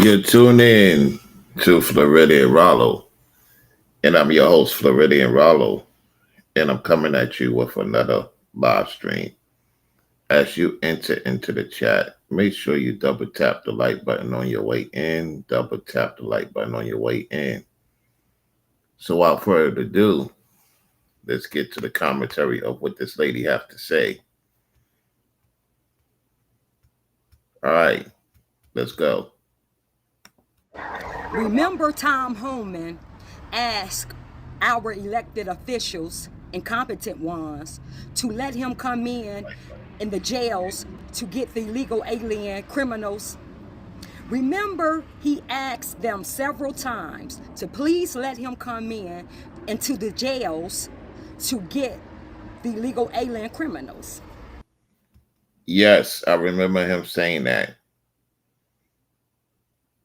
You tune in to Floridian Rollo, and I'm your host, Floridian Rollo, and I'm coming at you with another live stream. As you enter into the chat, make sure you double tap the like button on your way in, double tap the like button on your way in. So, without further ado, let's get to the commentary of what this lady have to say. All right, let's go. Remember, Tom Homan asked our elected officials, incompetent ones, to let him come in the jails to get the illegal alien criminals. Remember, he asked them several times to please let him come in into the jails to get the illegal alien criminals. Yes, I remember him saying that.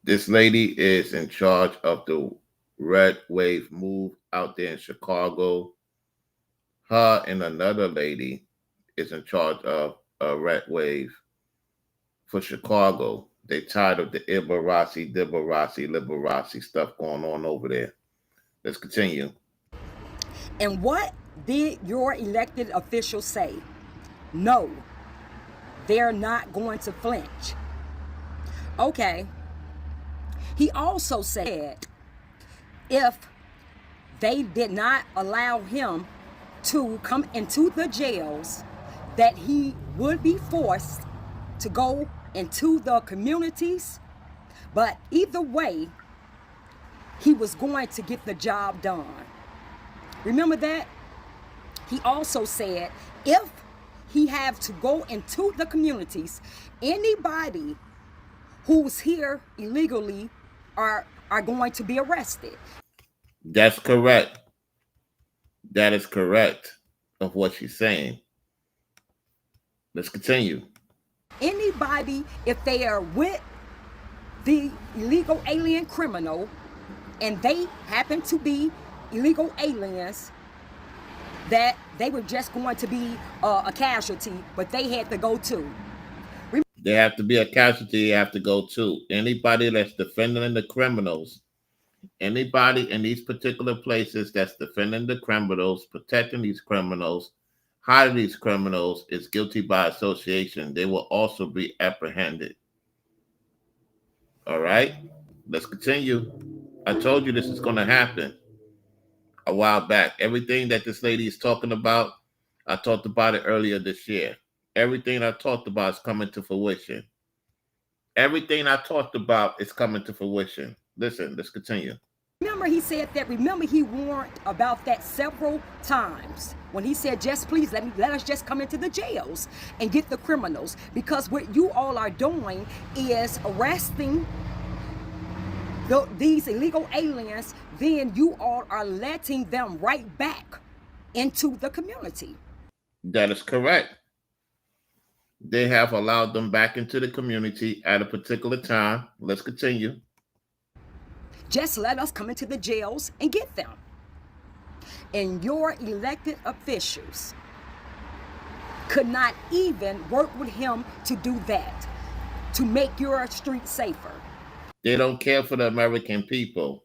This lady is in charge of the Red Wave move out there in Chicago. Her and another lady is in charge of a Red Wave for Chicago. They tired of the Ibarasi, Dibarasi, Liberasi stuff going on over there. Let's continue. And what did your elected officials say? No, they're not going to flinch. Okay. He also said if they did not allow him to come into the jails, that he would be forced to go into the communities. But either way, he was going to get the job done. Remember that? He also said if he have to go into the communities, anybody who's here illegally are going to be arrested. That's correct. That is correct of what she's saying. Let's continue. Anybody, if they are with the illegal alien criminal and they happen to be illegal aliens, that they were just going to be a casualty, but they had to go too. They have to be a casualty, they have to go too. Anybody that's defending the criminals, anybody in these particular places that's defending the criminals, protecting these criminals, hiding these criminals is guilty by association. They will also be apprehended. All right, let's continue. I told you this is going to happen a while back. Everything that this lady is talking about, I talked about it earlier this year. Everything I talked about is coming to fruition. Everything I talked about is coming to fruition. Listen, let's continue. Remember, he said that. Remember, he warned about that several times when he said, "Just please let us just come into the jails and get the criminals, because what you all are doing is arresting these illegal aliens. Then you all are letting them right back into the community." That is correct. They have allowed them back into the community at a particular time. Let's continue. Just let us come into the jails and get them. And your elected officials could not even work with him to do that, to make your street safer. They don't care for the American people.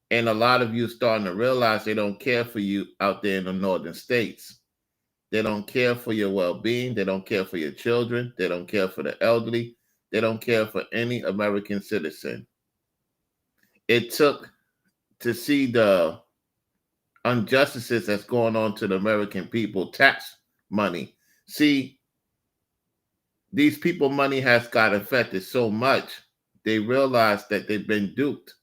And a lot of you starting to realize they don't care for you out there in the northern states. They don't care for your well-being. They don't care for your children. They don't care for the elderly. They don't care for any American citizen. It took to see the injustices that's going on to the American people, tax money. See, these people money has got affected so much, they realize that they've been duped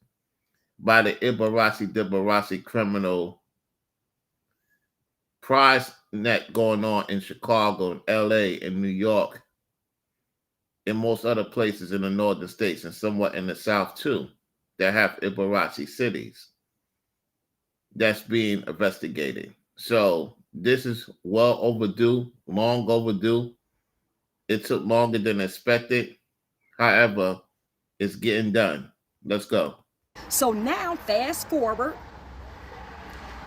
by the Ibarasi Dibarasi criminal prize net going on in Chicago and LA and New York and most other places in the northern states and somewhat in the south too that have Ibarasi cities that's being investigated. So this is well overdue, long overdue. It took longer than expected. However, it's getting done. Let's go. So now, fast forward,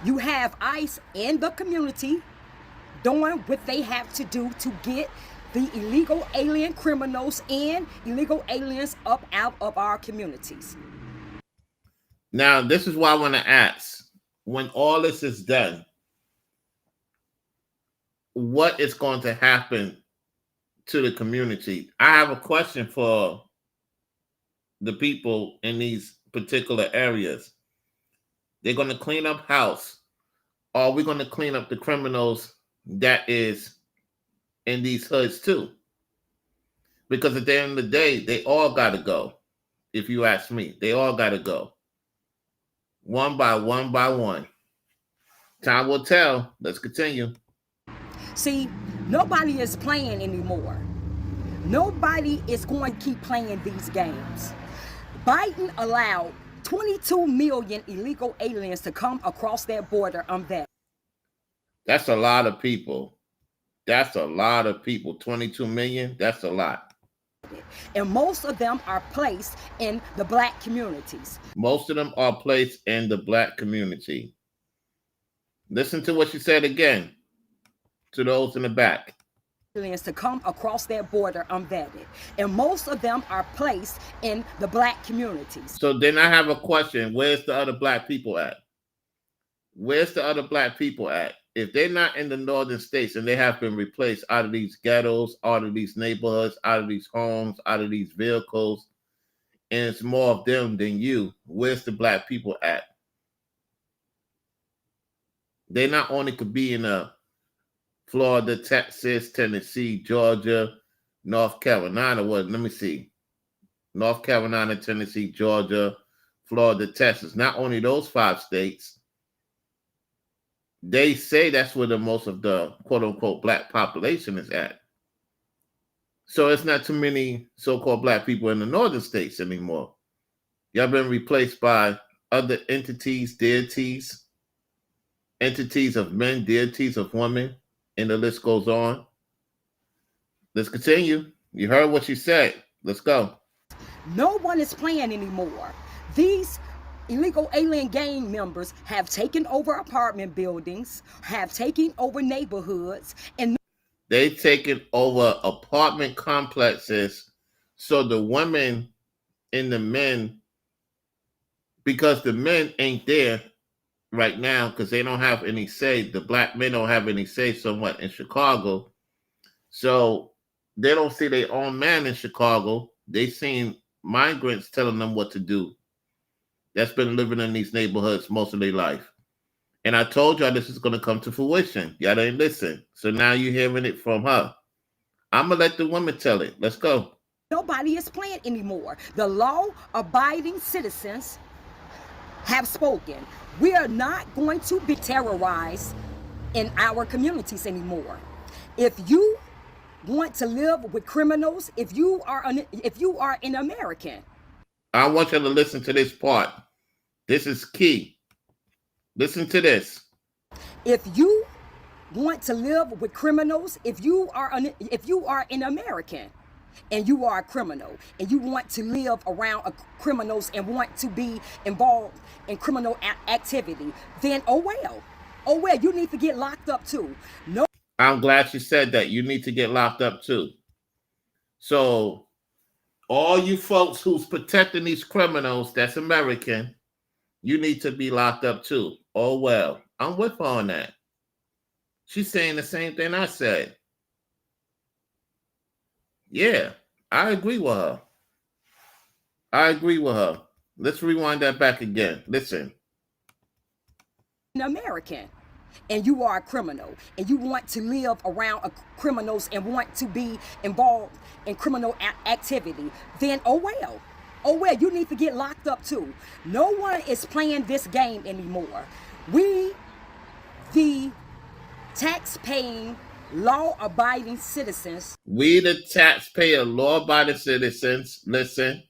you have ICE in the community doing what they have to do to get the illegal alien criminals and illegal aliens up out of our communities. Now, this is why I want to ask, when all this is done, what is going to happen to the community? I have a question for the people in these particular areas. They're going to clean up house. Are we going to clean up the criminals that is in these hoods too? Because at the end of the day, they all got to go. If you ask me, they all got to go. One by one by one. Time will tell. Let's continue. See, nobody is playing anymore. Nobody is going to keep playing these games. Biden allowed 22 million illegal aliens to come across their border unvetted. That's a lot of people. That's a lot of people. 22 million, that's a lot. And most of them are placed in the black communities. Most of them are placed in the black community. Listen to what she said again to those in the back. Aliens to come across their border unvetted. And most of them are placed in the black communities. So then I have a question. Where's the other black people at? Where's the other black people at? If they're not in the northern states and they have been replaced out of these ghettos, out of these neighborhoods, out of these homes, out of these vehicles, and it's more of them than you, where's the black people at? They not only could be in Florida, Texas, Tennessee, Georgia, North Carolina. Let me see. North Carolina, Tennessee, Georgia, Florida, Texas. Not only those 5 states. They say that's where the most of the quote-unquote black population is at. So it's not too many so-called black people in the northern states anymore. Y'all been replaced by other entities, deities, entities of men, deities of women, and the list goes on. Let's continue. You heard what she said. Let's go. No one is playing anymore. These illegal alien gang members have taken over apartment buildings, have taken over neighborhoods, and they've taken over apartment complexes. So the women and the men, because the men ain't there right now because they don't have any say. The black men don't have any say somewhat in Chicago. So they don't see their own man in Chicago. They seen migrants telling them what to do. That's been living in these neighborhoods most of their life. And I told y'all this is going to come to fruition. Y'all didn't listen. So now you're hearing it from her. I'm going to let the women tell it. Let's go. Nobody is playing anymore. The law-abiding citizens have spoken. We are not going to be terrorized in our communities anymore. If you want to live with criminals, if you are an American, I want you to listen to this part. This is key. Listen to this. If you want to live with criminals, if you are an American and you are a criminal and you want to live around criminals and want to be involved in criminal activity, then oh well, you need to get locked up too. No, I'm glad she said that. You need to get locked up too. So all you folks who's protecting these criminals that's American, you need to be locked up too. Oh, well, I'm with her on that. She's saying the same thing I said. Yeah, I agree with her. Let's rewind that back again. Listen. an American and you are a criminal and you want to live around criminals and want to be involved in criminal activity, then oh well, you need to get locked up too. No one is playing this game anymore. We, the tax-paying, law-abiding citizens, we the taxpayer, law-abiding citizens, listen,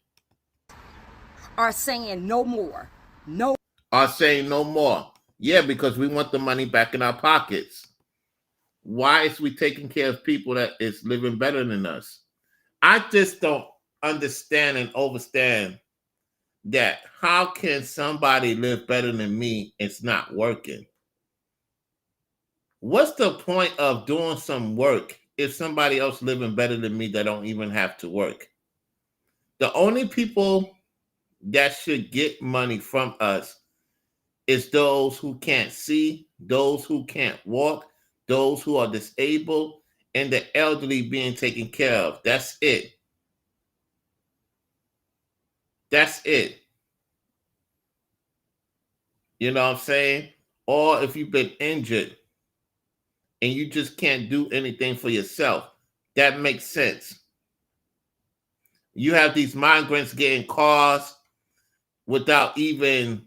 are saying no more. No. Are saying no more. Yeah, because we want the money back in our pockets. Why is we taking care of people that is living better than us? I just don't understand and understand that. How can somebody live better than me? It's not working. What's the point of doing some work if somebody else living better than me that don't even have to work. The only people that should get money from us is those who can't see, those who can't walk, those who are disabled, and the elderly being taken care of. That's it. That's it. You know what I'm saying? Or if you've been injured and you just can't do anything for yourself, that makes sense. You have these migrants getting cars without even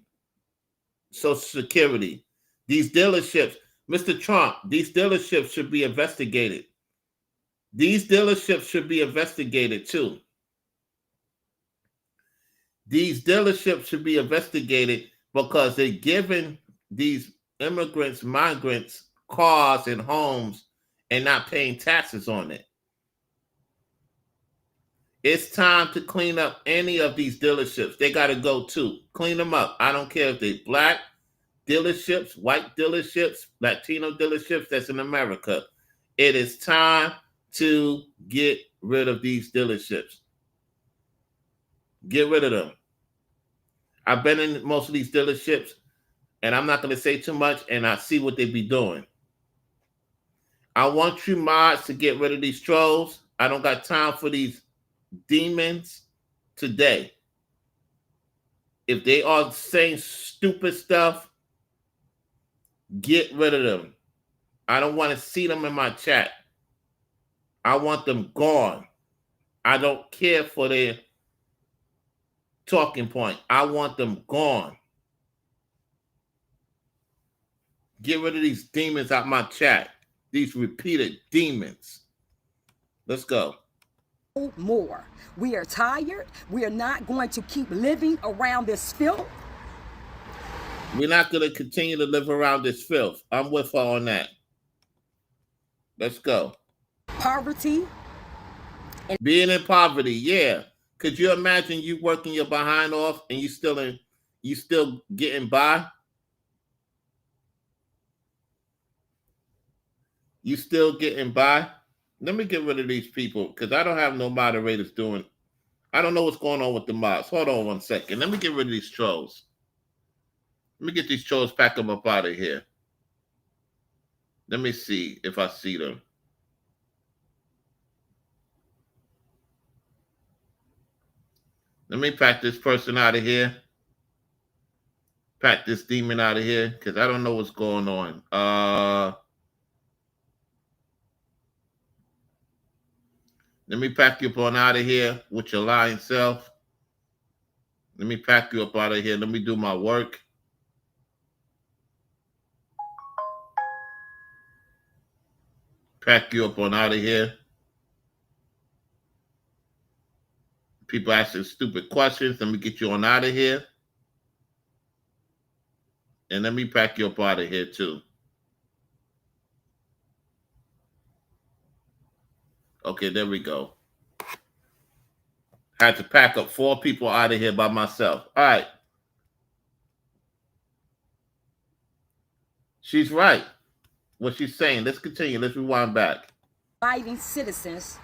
Social Security. These dealerships, Mr. Trump, these dealerships should be investigated. These dealerships should be investigated too. These dealerships should be investigated because they're giving these immigrants, migrants, cars and homes and not paying taxes on it. It's time to clean up any of these dealerships. They got to go too. Clean them up. I don't care if they're black dealerships, white dealerships, Latino dealerships that's in America. It is time to get rid of these dealerships. Get rid of them. I've been in most of these dealerships, and I'm not going to say too much, and I see what they be doing. I want you mods to get rid of these trolls. I don't got time for these demons today. If they are saying stupid stuff, get rid of them. I don't want to see them in my chat. I want them gone. I don't care for their talking point. I want them gone. Get rid of these demons out my chat. These repeated demons. Let's go. More. We are tired. We are not going to keep living around this filth. We're not going to continue to live around this filth. I'm with her on that. Let's go. Poverty. Being in poverty, yeah. Could you imagine you working your behind off and you still getting by? You still getting by? Let me get rid of these people because I don't have no moderators doing. I don't know what's going on with the mods. Hold on 1 second. Let me get rid of these trolls. Let me get these trolls, pack them up out of here. Let me see if I see them. Let me pack this person out of here. Pack this demon out of here because I don't know what's going on. Let me pack you up on out of here with your lying self. Let me pack you up out of here. Let me do my work. Pack you up on out of here. People asking stupid questions. Let me get you on out of here. And let me pack you up out of here too. Okay, there we go. I had to pack up 4 people out of here by myself. All right. She's right. What she's saying. Let's continue. Let's rewind back. Abiding citizens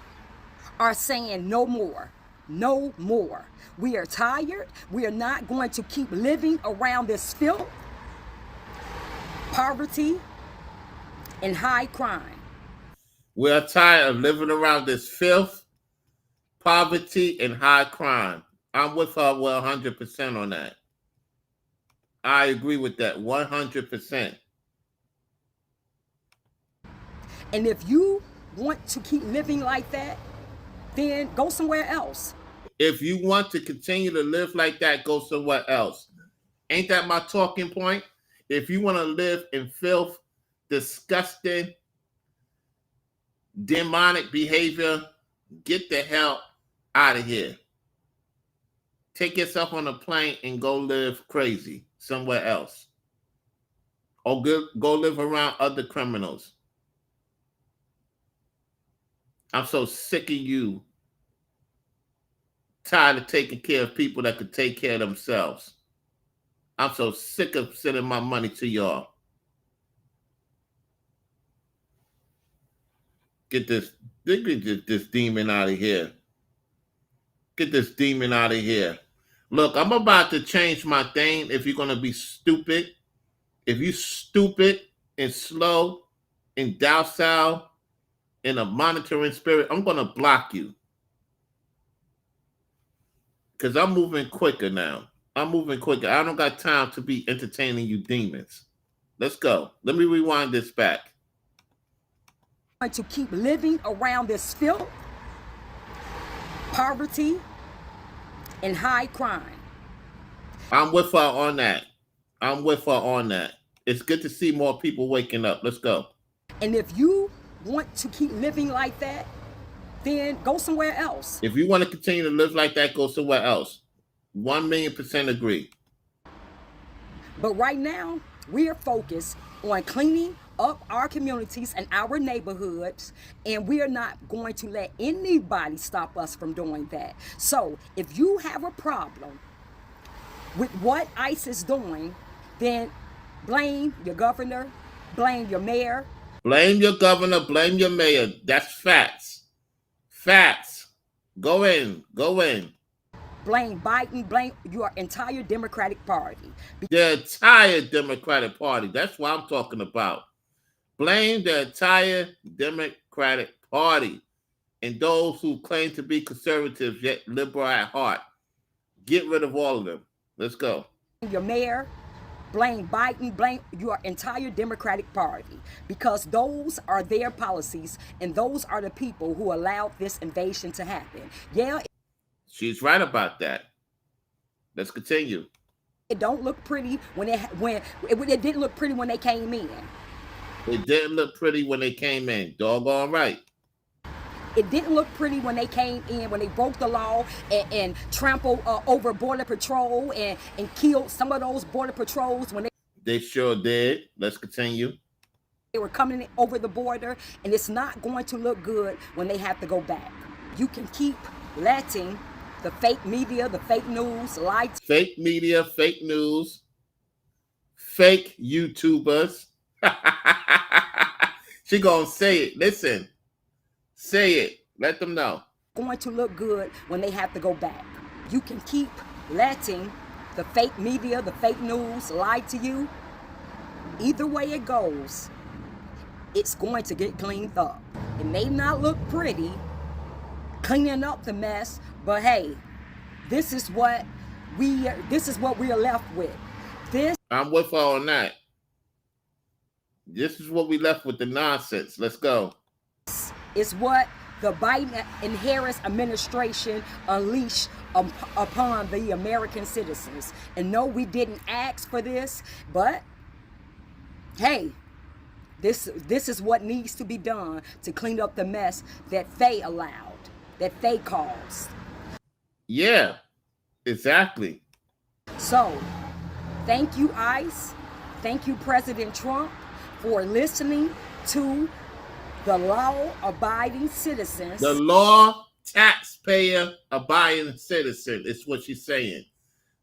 are saying no more. No more. We are tired. We are not going to keep living around this filth, poverty, and high crime. We are tired of living around this filth, poverty, and high crime. I'm with her 100% on that. I agree with that 100%. And if you want to keep living like that, then go somewhere else. If you want to continue to live like that, go somewhere else. Ain't that my talking point? If you want to live in filth, disgusting, demonic behavior, get the hell out of here. Take yourself on a plane and go live crazy somewhere else. Or go live around other criminals. I'm so sick of you. Tired of taking care of people that could take care of themselves. I'm so sick of sending my money to y'all. Get this demon out of here. Get this demon out of here. Look, I'm about to change my thing if you're going to be stupid. If you stupid and slow and docile in a monitoring spirit, I'm going to block you. Because I'm moving quicker now. I'm moving quicker. I don't got time to be entertaining you demons. Let's go. Let me rewind this back. To keep living around this filth, poverty, and high crime. I'm with her on that. I'm with her on that. It's good to see more people waking up. Let's go. And if you want to keep living like that, then go somewhere else. If you want to continue to live like that, go somewhere else. 1,000,000% agree. But right now, we are focused on cleaning up our communities and our neighborhoods, and we are not going to let anybody stop us from doing that. So if you have a problem with what ICE is doing, then blame your governor, blame your mayor. Blame your governor, blame your mayor. That's facts. Facts. Go in. Go in. Blame Biden, blame your entire Democratic Party. The entire Democratic Party. That's what I'm talking about. Blame the entire Democratic Party and those who claim to be conservative yet liberal at heart. Get rid of all of them. Let's go. Your mayor, blame Biden, blame your entire Democratic Party, because those are their policies and those are the people who allowed this invasion to happen. Yeah, she's right about that. Let's continue. It don't look pretty when it didn't look pretty when they came in. It didn't look pretty when they came in. Doggone right. It didn't look pretty when they came in, when they broke the law and trampled over Border Patrol and killed some of those Border Patrols when they sure did. Let's continue. They were coming over the border, and it's not going to look good when they have to go back. You can keep letting the fake media, the fake news, fake media, fake news, fake YouTubers. She gonna say it. Listen, say it. Let them know. Going to look good when they have to go back. You can keep letting the fake media, the fake news lie to you. Either way it goes, it's going to get cleaned up. It may not look pretty cleaning up the mess, but hey, this is what we are left with. I'm with her on that. This is what we left with, the nonsense. Let's go. It's what the Biden and Harris administration unleashed upon the American citizens. And no, we didn't ask for this, but hey, this is what needs to be done to clean up the mess that they allowed, that they caused. Yeah, exactly. So, thank you, ICE. Thank you, President Trump, for listening to the law-abiding citizens. The law taxpayer-abiding citizen is what she's saying.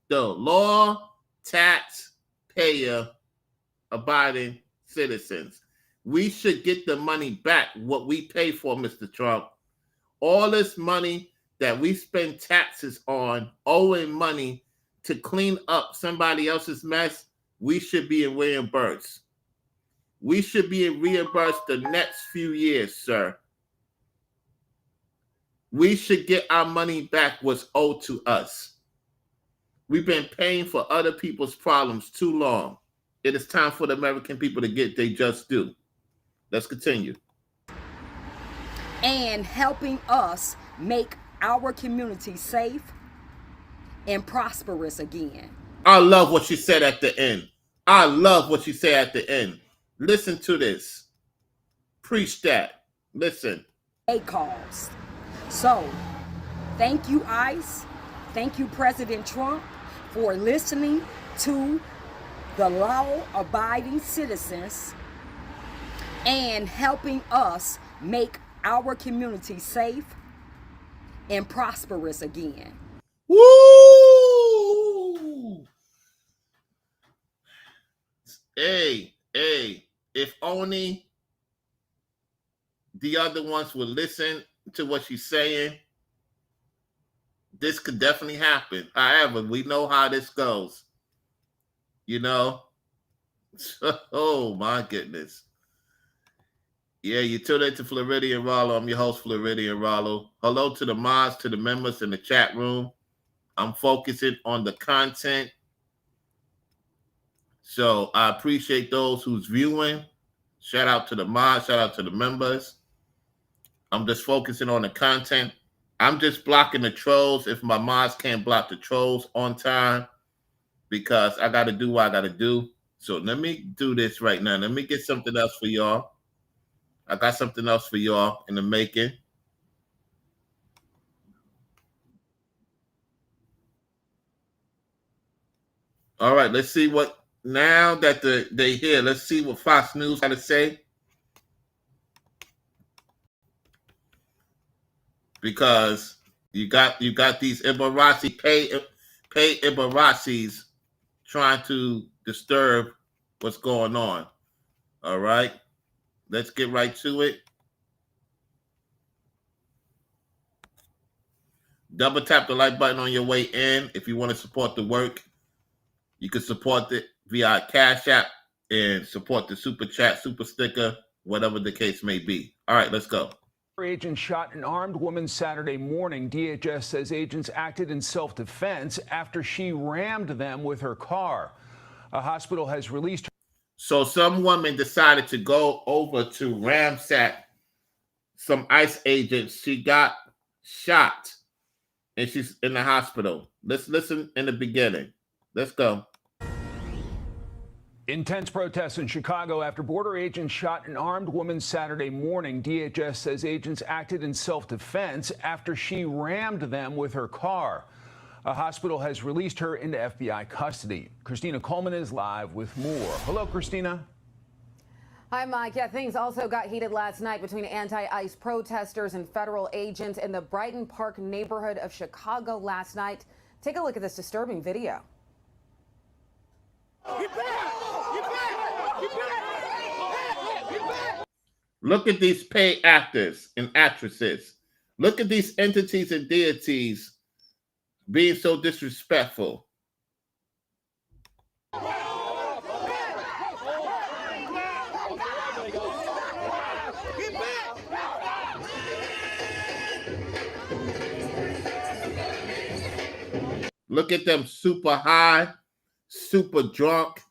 The law taxpayer-abiding citizens. We should get the money back, what we pay for, Mr. Trump. All this money that we spend taxes on, owing money to clean up somebody else's mess, we should be reimbursed. We should be reimbursed the next few years, sir. We should get our money back what's owed to us. We've been paying for other people's problems too long. It is time for the American people to get their just due. Let's continue. And helping us make our community safe and prosperous again. I love what she said at the end. I love what she said at the end. Listen to this. Preach that. Listen. A cause. So, thank you, ICE. Thank you, President Trump, for listening to the law-abiding citizens and helping us make our community safe and prosperous again. Woo! Hey, if only the other ones will listen to what she's saying, this could definitely happen. However, we know how this goes. You know? Oh my goodness. Yeah, you tuned into Floridian Rollo. I'm your host, Floridian Rollo. Hello to the mods, to the members in the chat room. I'm focusing on the content. So I appreciate those who's viewing. Shout out to the mods, shout out to the members. I'm just focusing on the content. I'm just blocking the trolls if my mods can't block the trolls on time, because I got to do what I got to do. So let me do this right now. Let me get something else for y'all. I got something else for y'all in the making. All right, let's see what, now that they here, let's see what Fox News got to say. Because you got these Ibarasi pay Ibarasis trying to disturb what's going on. All right, let's get right to it. Double tap the like button on your way in. If you want to support the work, you can support it via Cash App and support the super chat, super sticker, whatever the case may be. All right, let's go. Agents shot an armed woman Saturday morning. DHS says agents acted in self-defense after she rammed them with her car. A hospital has released her. So some woman decided to go over to ransack some ICE agents. She got shot and she's in the hospital. Let's listen in the beginning. Let's go. Intense protests in Chicago after border agents shot an armed woman Saturday morning. DHS says agents acted in self-defense after she rammed them with her car. A hospital has released her into FBI custody. Christina Coleman is live with more. Hello, Christina. Hi, Mike. Yeah, things also got heated last night between anti-ICE protesters and federal agents in the Brighton Park neighborhood of Chicago last night. Take a look at this disturbing video. Look at these paid actors and actresses. Look at these entities and deities being so disrespectful. Look at them super high, super drunk.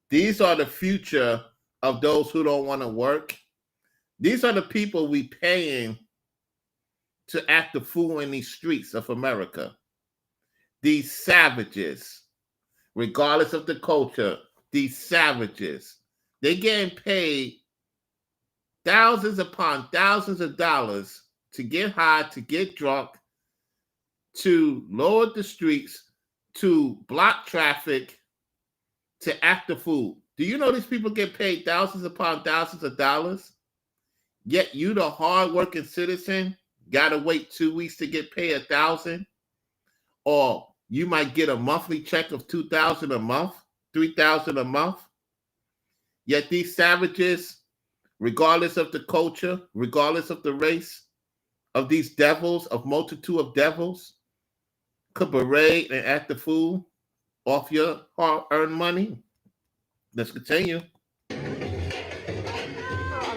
These are the future of those who don't want to work. These are the people we paying to act the fool in these streets of America. These savages, regardless of the culture, these savages, they getting paid thousands upon thousands of dollars to get high, to get drunk, to lower the streets, to block traffic, to act the fool. Do you know these people get paid thousands upon thousands of dollars? Yet you, the hardworking citizen, gotta wait 2 weeks to get paid $1,000, or you might get a monthly check of $2,000 a month, $3,000 a month. Yet these savages, regardless of the culture, regardless of the race, of these devils, of multitude of devils, could berate and act the fool off your hard-earned money. Let's continue. On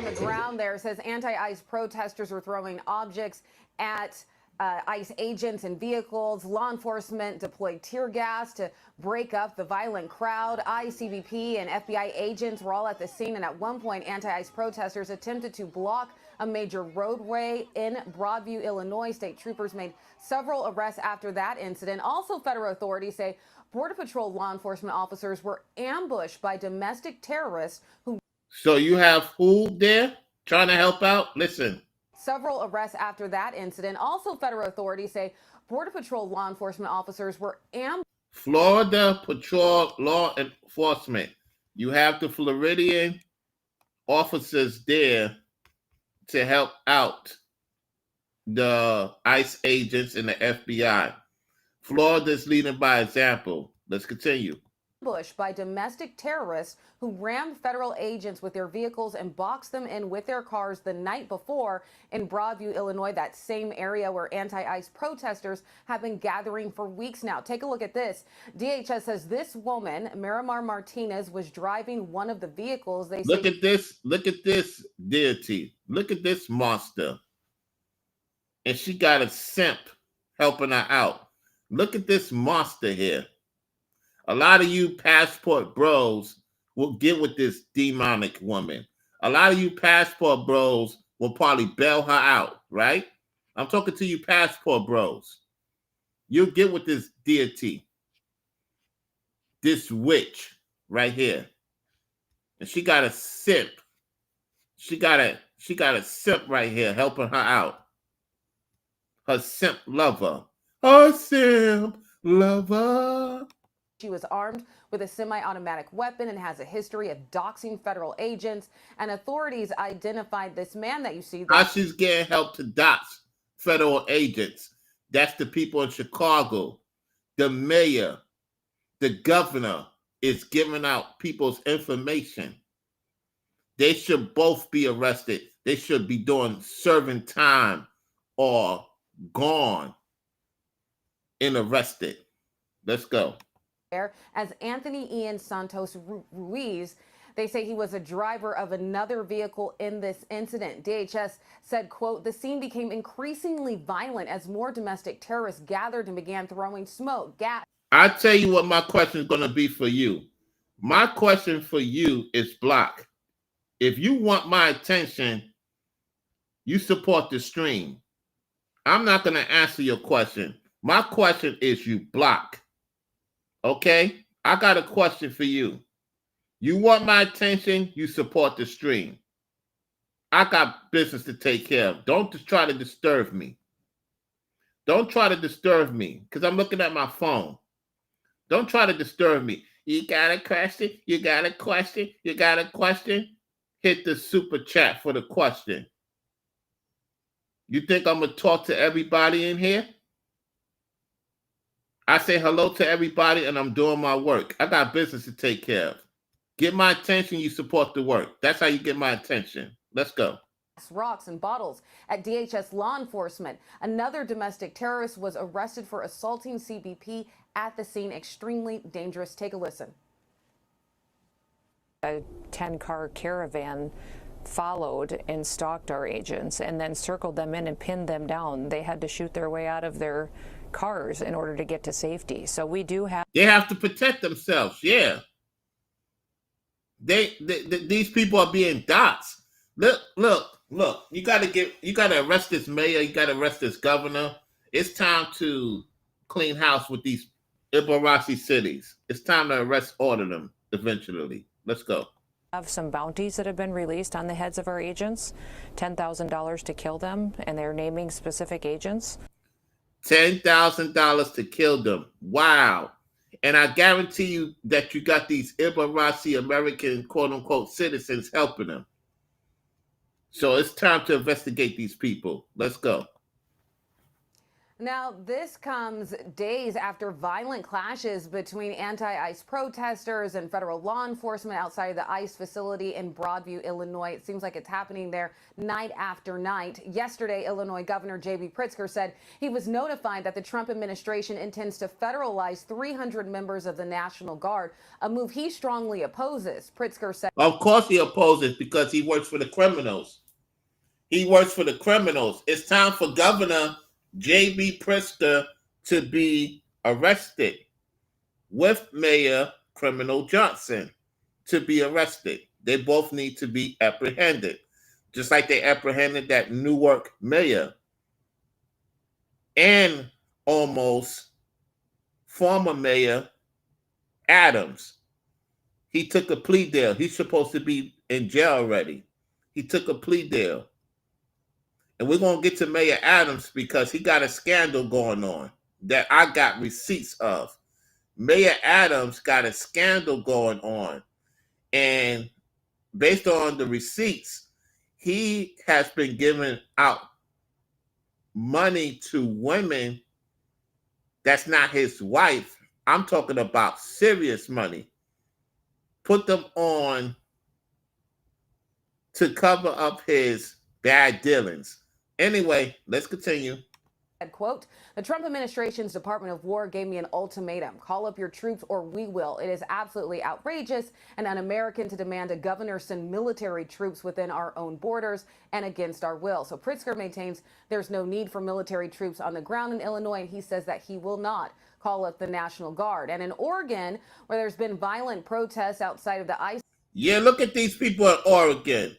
the ground there says anti-ICE protesters were throwing objects at ICE agents and vehicles. Law enforcement deployed tear gas to break up the violent crowd. ICE, CBP, and FBI agents were all at the scene, and at one point, anti-ICE protesters attempted to block a major roadway in Broadview, Illinois. State troopers made several arrests after that incident. Also, federal authorities say Border Patrol law enforcement officers were ambushed by domestic terrorists who... So you have who there trying to help out? Listen. Several arrests after that incident. Also, federal authorities say Border Patrol law enforcement officers were ambushed. Florida Patrol Law Enforcement. You have the Floridian officers there to help out the ICE agents and the FBI. Florida's leading by example. Let's continue. ambushed by domestic terrorists who rammed federal agents with their vehicles and boxed them in with their cars the night before in Broadview, Illinois, that same area where anti-ICE protesters have been gathering for weeks now. Take a look at this. DHS says this woman, Miramar Martinez, was driving one of the vehicles. They look at this deity. Look at this monster. And she got a simp helping her out. Look at this monster here. A lot of you passport bros will get with this demonic woman. A lot of you passport bros will probably bail her out, right? I'm talking to you passport bros. You'll get with this deity, this witch right here. And she got a simp. She got a simp right here helping her out. Her simp lover. Her simp lover. She was armed with a semi-automatic weapon and has a history of doxing federal agents. And authorities identified this man that you see. How she's getting help to dox federal agents. That's the people in Chicago. The mayor, the governor is giving out people's information. They should both be arrested. They should be serving time or gone and arrested. Let's go. As Anthony Ian Santos Ruiz, they say he was a driver of another vehicle in this incident. DHS said, quote, the scene became increasingly violent as more domestic terrorists gathered and began throwing smoke, gas. I tell you what my question is going to be for you. My question for you is block. If you want my attention, you support the stream. I'm not going to answer your question. My question is you block. Okay? I got a question for you. You want my attention, you support the stream. I got business to take care of. Don't just try to disturb me. Don't try to disturb me because I'm looking at my phone. Don't try to disturb me. You got a question? You got a question? You got a question? Hit the super chat for the question. You think I'm going to talk to everybody in here? I say hello to everybody and I'm doing my work. I got business to take care of. Get my attention, you support the work. That's how you get my attention. Let's go. Rocks and bottles at DHS law enforcement. Another domestic terrorist was arrested for assaulting CBP at the scene. Extremely dangerous. Take a listen. A 10-car caravan followed and stalked our agents and then circled them in and pinned them down. They had to shoot their way out of their cars in order to get to safety. So we do have. They have to protect themselves. Yeah. These people are being dots. Look. You gotta arrest this mayor. You gotta arrest this governor. It's time to clean house with these Ibarasi cities. It's time to arrest all of them eventually. Let's go. Have some bounties that have been released on the heads of our agents, $10,000 to kill them, and they're naming specific agents. $10,000 to kill them. Wow. And I guarantee you that you got these Ibarasi American quote-unquote citizens helping them. So it's time to investigate these people. Let's go. Now, this comes days after violent clashes between anti-ICE protesters and federal law enforcement outside of the ICE facility in Broadview, Illinois. It seems like it's happening there night after night. Yesterday, Illinois Governor J.B. Pritzker said he was notified that the Trump administration intends to federalize 300 members of the National Guard, a move he strongly opposes. Pritzker said, of course he opposes because he works for the criminals. He works for the criminals. It's time for Governor J.B. Pritzker to be arrested with Mayor Criminal Johnson to be arrested. They both need to be apprehended, just like they apprehended that Newark mayor and almost former mayor Adams. He took a plea deal. He's supposed to be in jail already. He took a plea deal. And we're going to get to Mayor Adams because he got a scandal going on that I got receipts of. Mayor Adams got a scandal going on. And based on the receipts, he has been giving out money to women that's not his wife. I'm talking about serious money. put them on to cover up his bad dealings. Anyway, let's continue. Quote, the Trump administration's Department of War gave me an ultimatum. Call up your troops or we will. It is absolutely outrageous and un-American to demand a governor send military troops within our own borders and against our will. So Pritzker maintains there's no need for military troops on the ground in Illinois, and he says that he will not call up the National Guard. And in Oregon, where there's been violent protests outside of the ICE. Yeah, look at these people in Oregon.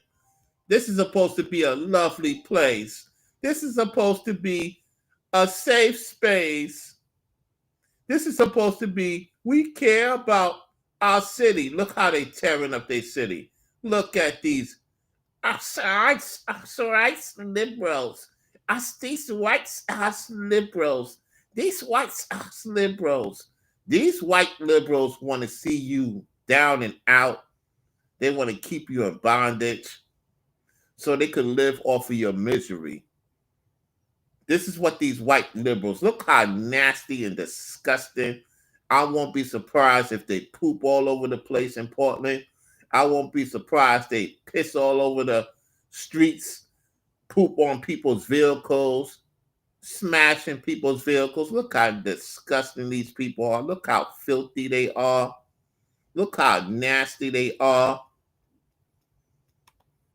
This is supposed to be a lovely place. This is supposed to be a safe space. This is supposed to be, we care about our city. Look how they tearing up their city. Look at these liberals. These white liberals. These white liberals. These white liberals want to see you down and out. They want to keep you in bondage so they could live off of your misery. This is what these white liberals, look how nasty and disgusting. I won't be surprised if they poop all over the place in Portland. I won't be surprised they piss all over the streets, poop on people's vehicles, smashing people's vehicles. Look how disgusting these people are. Look how filthy they are. Look how nasty they are.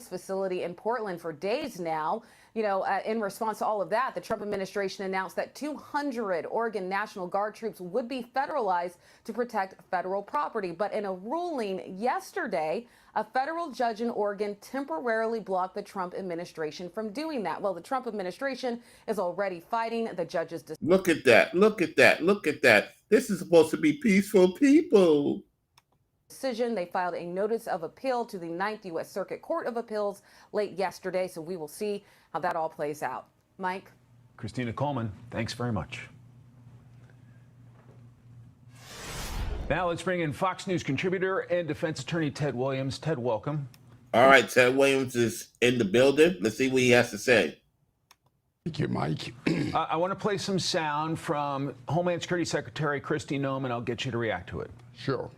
Facility in Portland for days now. You know, in response to all of that, the Trump administration announced that 200 Oregon National Guard troops would be federalized to protect federal property. But in a ruling yesterday, a federal judge in Oregon temporarily blocked the Trump administration from doing that. Well, the Trump administration is already fighting the judge's decision. Look at that. Look at that. Look at that. This is supposed to be peaceful people. They filed a notice of appeal to the 9th U.S. Circuit Court of Appeals late yesterday, so we will see how that all plays out. Mike? Christina Coleman, thanks very much. Now let's bring in Fox News contributor and defense attorney Ted Williams. Ted, welcome. All right, Ted Williams is in the building. Let's see what he has to say. Thank you, Mike. I want to play some sound from Homeland Security Secretary Kristi Noem, and I'll get you to react to it. Sure.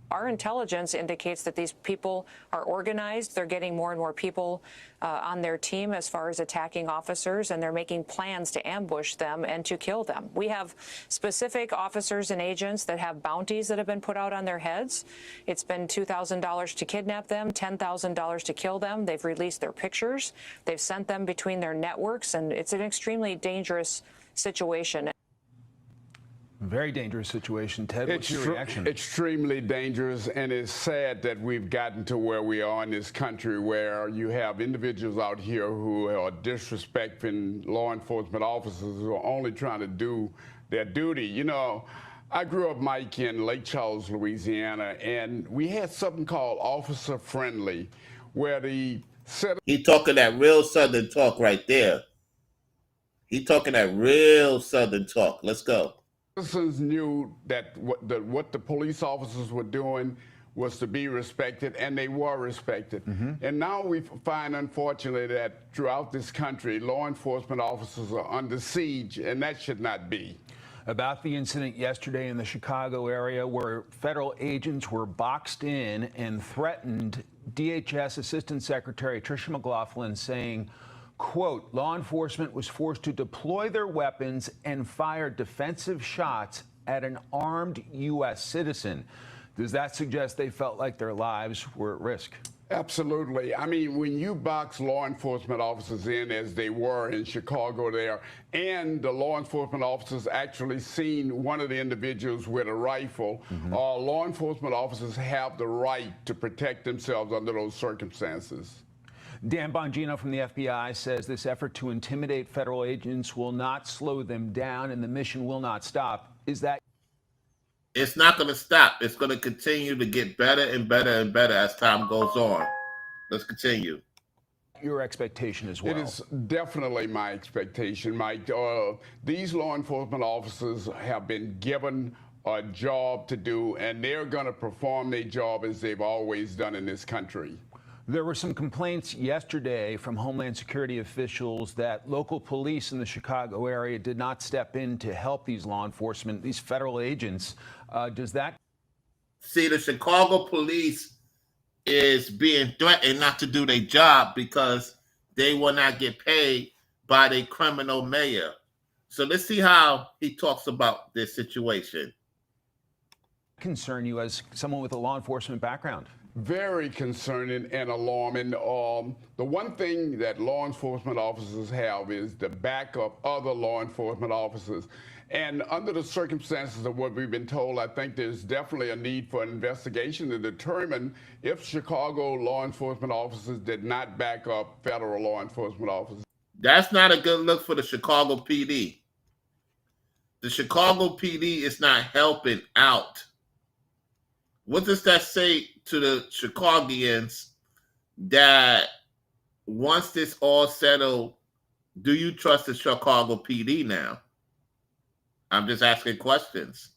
Our intelligence indicates that these people are organized. They're getting more and more people on their team as far as attacking officers, and they're making plans to ambush them and to kill them. We have specific officers and agents that have bounties that have been put out on their heads. It's been $2,000 to kidnap them, $10,000 to kill them. They've released their pictures. They've sent them between their networks, and it's an extremely dangerous situation. Very dangerous situation. Ted, what's your reaction? Extremely dangerous, and it's sad that we've gotten to where we are in this country where you have individuals out here who are disrespecting law enforcement officers who are only trying to do their duty. You know, I grew up, Mike, in Lake Charles, Louisiana, and we had something called Officer Friendly, where the He talking that real Southern talk right there. He talking that real Southern talk. Let's go. Citizens knew that what the police officers were doing was to be respected, and they were respected. And now we find, unfortunately, that throughout this country, law enforcement officers are under siege, and that should not be. About the incident yesterday in the Chicago area where federal agents were boxed in and threatened, DHS Assistant Secretary Tricia McLaughlin saying, quote, law enforcement was forced to deploy their weapons and fire defensive shots at an armed U.S. citizen. Does that suggest they felt like their lives were at risk? Absolutely. I mean, when you box law enforcement officers in, as they were in Chicago there, and the law enforcement officers actually seen one of the individuals with a rifle, law enforcement officers have the right to protect themselves under those circumstances. Dan Bongino from the FBI says this effort to intimidate federal agents will not slow them down and the mission will not stop. Is that? It's not going to stop. It's going to continue to get better and better and better as time goes on. Let's continue. Your expectation as well? It is definitely my expectation, Mike. These law enforcement officers have been given a job to do, and they're going to perform their job as they've always done in this country. There were some complaints yesterday from Homeland Security officials that local police in the Chicago area did not step in to help these law enforcement, these federal agents. Does that? See, the Chicago police is being threatened not to do their job because they will not get paid by the criminal mayor. So let's see how he talks about this situation. Concern you as someone with a law enforcement background? Very concerning and alarming. The one thing that law enforcement officers have is the backup other law enforcement officers. And under the circumstances of what we've been told, I think there's definitely a need for an investigation to determine if Chicago law enforcement officers did not back up federal law enforcement officers. That's not a good look for the Chicago PD. The Chicago PD is not helping out. What does that say to the Chicagoans that once this all settled, do you trust the Chicago PD now? I'm just asking questions.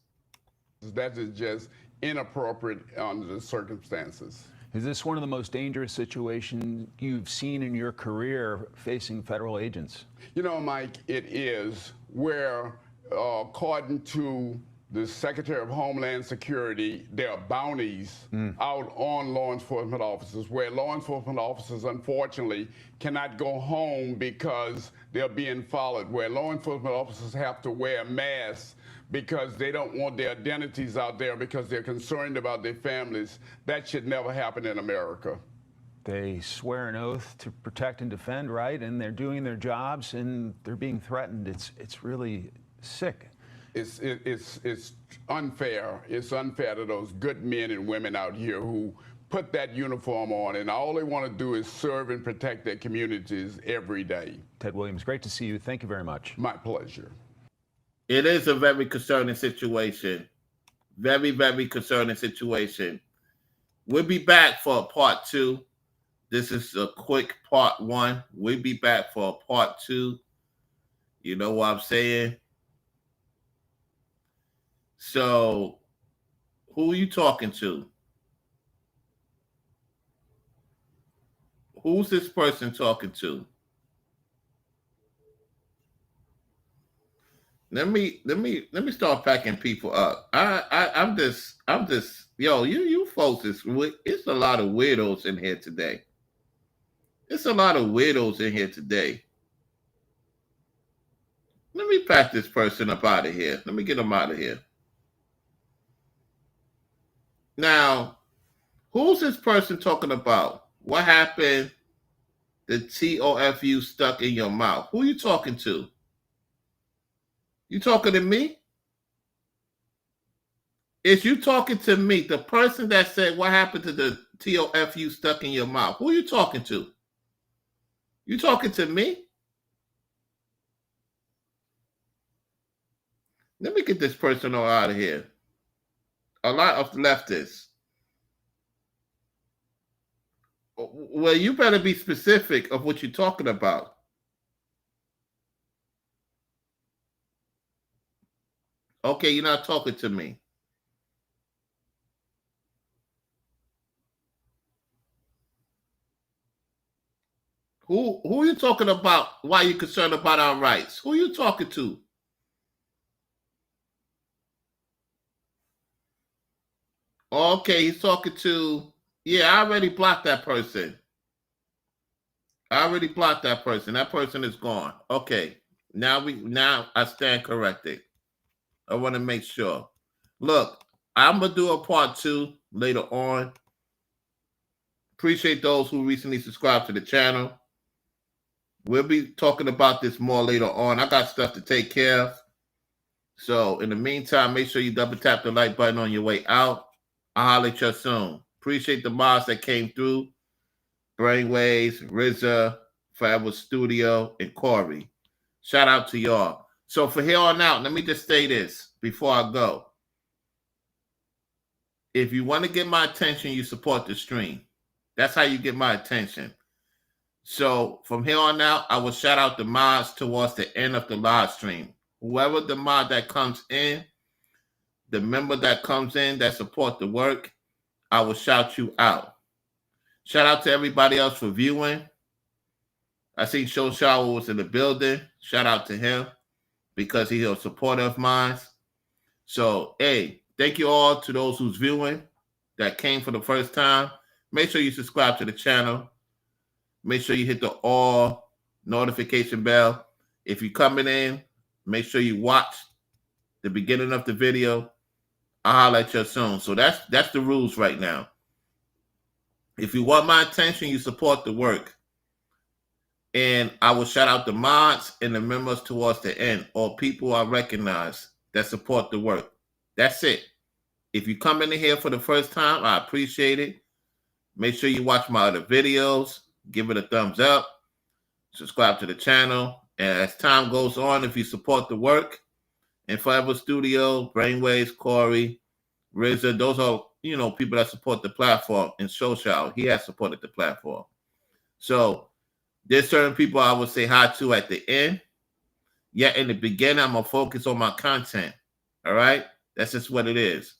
That is just inappropriate under the circumstances. Is this one of the most dangerous situations you've seen in your career facing federal agents? You know, Mike, it is where, according to the Secretary of Homeland Security, there are bounties out on law enforcement officers, where law enforcement officers, unfortunately, cannot go home because they're being followed, where law enforcement officers have to wear masks because they don't want their identities out there because they're concerned about their families. That should never happen in America. They swear an oath to protect and defend, right? And they're doing their jobs and they're being threatened. It's really sick. It's unfair. It's unfair to those good men and women out here who put that uniform on and all they want to do is serve and protect their communities every day. Ted Williams, great to see you. Thank you very much. My pleasure. It is a very concerning situation. Very, very concerning situation. We'll be back for part 2. This is a quick part 1. We'll be back for part 2. You know what I'm saying? So, who are you talking to? Who's this person talking to? Let me start packing people up. I'm just yo, you folks it's a lot of weirdos in here today. It's a lot of weirdos in here today. Let me pack this person up out of here. Let me get them out of here. Now, who's this person talking about? What happened? The TOFU stuck in your mouth. Who are you talking to? You talking to me? Is you talking to me? The person that said what happened to the TOFU stuck in your mouth. Who are you talking to? You talking to me? Let me get this person out of here. A lot of leftists. Well, you better be specific of what you're talking about. Okay, you're not talking to me. Who are you talking about? Why are you concerned about our rights? Who are you talking to? Okay, he's talking to, yeah, I already blocked that person. That person is gone. Okay, now I stand corrected. I want to make sure. Look, I'm going to do a part 2 later on. Appreciate those who recently subscribed to the channel. We'll be talking about this more later on. I got stuff to take care of. So in the meantime, make sure you double tap the like button on your way out. I'll holler at you soon. Appreciate the mods that came through. Brainwaves, RZA, Forever Studio, and Corey. Shout out to y'all. So for here on out, let me just say this before I go. If you want to get my attention, you support the stream. That's how you get my attention. So from here on out, I will shout out the mods towards the end of the live stream. Whoever the mod that comes in, the member that comes in that support the work, I will shout you out. Shout out to everybody else for viewing. I see Show Shower was in the building. Shout out to him because he's a supporter of mine. So, hey, thank you all to those who's viewing. that came for the first time, make sure you subscribe to the channel. Make sure you hit the all notification bell. If you're coming in, make sure you watch the beginning of the video. I'll holler at you soon. So that's the rules right now. If you want my attention, you support the work. And I will shout out the mods and the members towards the end, or people I recognize that support the work. That's it. If you come in here for the first time, I appreciate it. Make sure you watch my other videos. Give it a thumbs up. Subscribe to the channel. And as time goes on, if you support the work, and Forever Studio, Brainwaves, Corey, RZA, those are, people that support the platform. And Social, he has supported the platform. So there's certain people I would say hi to at the end. Yet in the beginning, I'm going to focus on my content. All right? That's just what it is.